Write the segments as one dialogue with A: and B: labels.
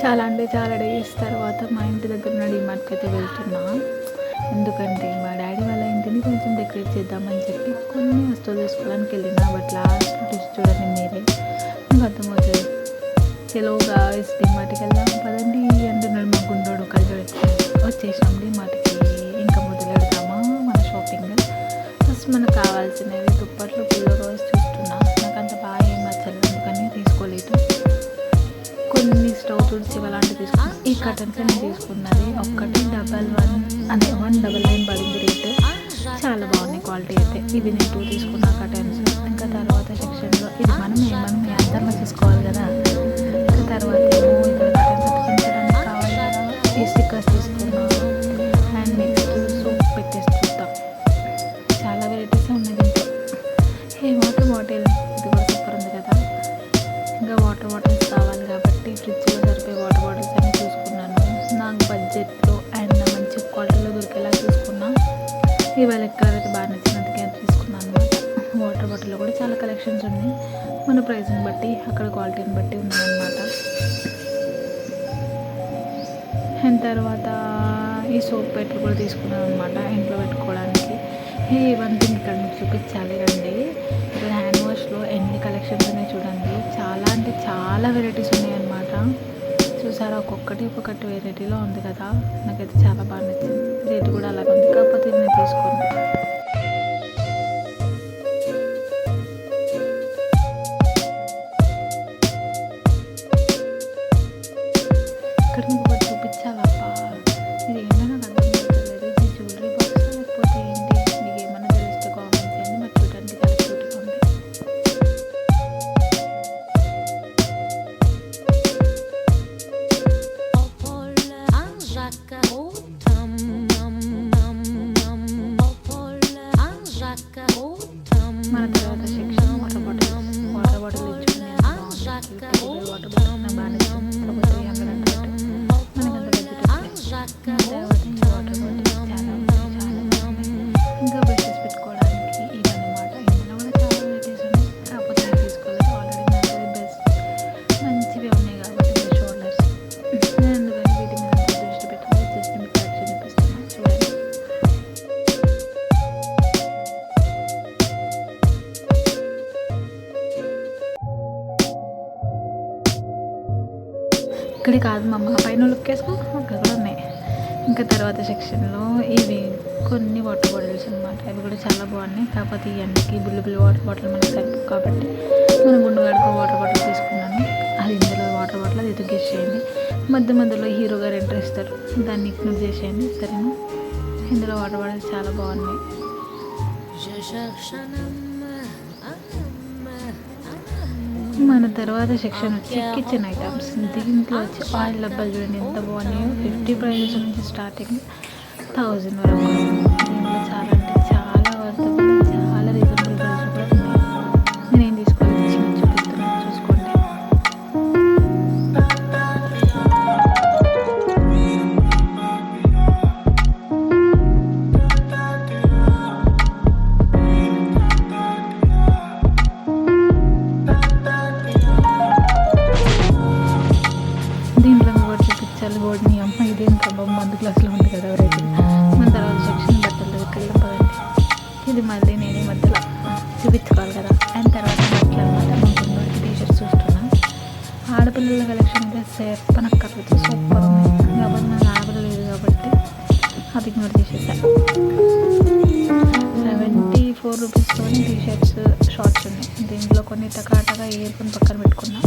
A: చాలా అంటే చాలా డేస్ తర్వాత మా ఇంటి దగ్గర ఉన్న డీమార్ట్కి అయితే వెళ్తున్నా. ఎందుకంటే మా డాడీ వాళ్ళ ఇంటిని కొంచెం డెకరేట్ చేద్దామని చెప్పి కొన్ని వస్తువులు తీసుకోవడానికి వెళ్ళిన. బట్ లాస్ట్ చూసి చూడండి మీరే, మీకు అర్థమవుతుంది. చలో గాయ్స్ డీమార్ట్కి వెళ్దాం పదండి అంటున్నాడు మా గుండోడు కళ్ళు పెట్టుకొని. వచ్చేసాం డీమార్ట్కి. ఇంకా మొదలెడదామా మన షాపింగ్. ఫస్ట్ మనకు కావాల్సినవి దుప్పట్లు పిల్లో రోజు చూస్తున్నా. నాకు అంత బాగా ఏం నచ్చలేదు, అందుకని తీసుకోలేదు. కొన్ని స్టవ్ తుడిచి అలాంటివి తీసుకున్నాను. ఈ కర్టన్స్ నేను తీసుకున్నది ఒక్కటి 199 పడింది రేట్. చాలా బాగున్నాయి క్వాలిటీ అయితే. ఇది నేను 2 తీసుకున్న కర్టన్స్. ఇంకా తర్వాత సెక్షన్లో ఇది మనమే అందరిలో తీసుకోవాలి కదా. ఇంకా తర్వాత ఏమో ఇక్కడ కర్టన్స్ అతికించడానికి కావాలి కదా, ఈ స్టిక్కర్స్ తీసుకున్నాను. అండ్ నెక్స్ట్ సోప్ పెట్టేసి చూద్దాం. చాలా వెరైటీస్ ఉన్నాయి దీంట్లో. వాటర్ బాటిల్ ఇది కూడా సూపర్ ఉంది కదా. ఇంకా వాటర్ బాటిల్స్ కావాలి కాబట్టి ఫ్రిడ్జ్లో సరిపోయే వాటర్ బాటిల్స్ అన్నీ చూసుకున్నాను. నాకు బడ్జెట్లో అండ్ మంచి క్వాలిటీలో దొరికేలా చూసుకున్నా. ఇవాళ ఎక్కడైతే బాగా నచ్చినందుకే తీసుకున్నాను అనమాట. వాటర్ బాటిల్లో కూడా చాలా కలెక్షన్స్ ఉన్నాయి. మన ప్రైస్ని బట్టి అక్కడ క్వాలిటీని బట్టి ఉన్నాయన్నమాట. అండ్ తర్వాత ఈ సోప్ పెట్లు కూడా తీసుకున్నాను అనమాట ఇంట్లో పెట్టుకోవడానికి. వన్ థింగ్ ఇక్కడ మీకు చూపించాలి రండి. ఇక్కడ హ్యాండ్ వాష్లో ఎన్ని కలెక్షన్స్ ఉన్నాయి చూడండి. చాలా అంటే చాలా వెరైటీస్ ఉన్నాయన్నమాట. చూసారా, ఒక్కొక్కటి వెరైటీలో ఉంది కదా. నాకైతే చాలా బాగా నచ్చింది. రేటు కూడా అలాగే ఉంది, కాకపోతే ఇది నేను తీసుకోను. ఇక్కడ మీకు ఒకటి చూపించాలప్పా. ఇది ఏంటో నాకు అర్థం అవుతలేదు. ఇది జ్యువెలరీ బాక్స్ లేకపోతే ఏంటి? మీకు ఏమన్నా తెలిస్తే కామెంట్ చేయండి. మరి చూడడానికి చాలా క్యూట్గా ఉంది. మన తర్వాత సెక్షన్ వాటర్ బాటిల్ ఇచ్చుకుని వాటర్ బాటిల్ నాకు బాగా నచ్చింది. కాబట్టి 300 మనకంత బడ్జెట్ తర్వాత ఈ వాటర్ బాటిల్ చాలా ఇంకా బ్రషెస్ పెట్టుకోవడానికి ఇవన్నమాట. ఇందులో కూడా చాలా వెరైటీస్ ఉన్నాయి, కాకపోతే నేను తీసుకోలేదు. ఆల్రెడీ నాకు బెస్ట్ మంచివి ఉన్నాయి కాబట్టి బ్రష్ హోల్డర్స్. నేను అందుకని వీటి మీద దృష్టి పెట్టుకుని జస్ట్ మీకు కలెక్షన్ చూపిస్తున్నాను చూడండి. ఇక్కడే కాదు మమ్మ, పైన లుక్ వేసుకో, అక్కడ కూడా ఉన్నాయి. ఇంకా తర్వాత సెక్షన్లో ఇవి కొన్ని వాటర్ బాటిల్స్ అనమాట. అవి కూడా చాలా బాగున్నాయి. కాకపోతే ఈ ఎండకి బుల్లు వాటర్ బాటిల్ మనకు సరిపో కాబట్టి మనం గుండుగాడుకో వాటర్ బాటిల్ తీసుకున్నాను. అది ఇందులో వాటర్ బాటిల్ అది ఎదుగేసేయండి. మధ్యలో హీరో గారు ఎంటర్ ఇస్తారు, దాన్ని ఇగ్నోర్ చేసేయండి సరేనా. ఇందులో వాటర్ బాటిల్స్ చాలా బాగున్నాయి. మన తర్వాత సెక్షన్ వచ్చి కిచెన్ ఐటమ్స్. దీంట్లో వచ్చి ఆయిల్ డబ్బాలు చూడండి ఎంత బాగున్నాయో. 50 ప్రైజెస్ నుంచి స్టార్టింగ్ 1000 వరకు. దీంట్లో చాలా అంటే చాలా వర్తబుల్, చాలా రీజనబుల్ ప్రైస్ కూడా ఉన్నాయి. నేనేం తీసుకోవాలి చూపిస్తున్నాను చూసుకోండి. దీంట్లో కూడా చూపించాలి బోర్డుని. అమ్మ ఇదేం కబ్బం మందు క్లాస్లో ఉంది కదా ఎవరైతే. మన తర్వాత సెక్షన్ బట్టలు దగ్గరికి పదండి. ఇది మళ్ళీ నేను ఈ మధ్యలో చూపించుకోవాలి కదా. అండ్ తర్వాత బట్టలు అనమాట. మా గుండోడికి టీషర్ట్స్ చూస్తున్నా. ఆడపిల్లల కలెక్షన్ అయితే చెప్పనక్కర్లేదు, సూపర్ ఉన్నాయి. కాబట్టి నాకు ఆడపిల్ల లేదు కాబట్టి అది ఇగ్నోర్ చేసేసాను. 74 రూపీస్లోని టీషర్ట్స్ షార్ట్స్ ఉన్నాయి. దీంట్లో కొన్ని టకాటగా ఏరుకొని పక్కన పెట్టుకున్నా.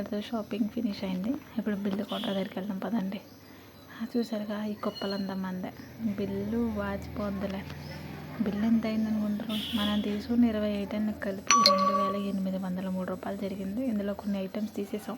A: ఇంతటితో షాపింగ్ ఫినిష్ అయింది. ఇప్పుడు బిల్లు కౌంటర్ దగ్గరికి వెళ్దాం పదండి. చూసారుగా ఈ కుప్పలంతా మందే. బిల్లు వాచిపోద్దులే. బిల్లు ఎంత అయింది అనుకుంటారు? మనం తీసుకున్న 20 ఐటెంలకు కలిపి 2803 రూపాయలు జరిగింది. ఇందులో కొన్ని ఐటమ్స్ తీసేసాం.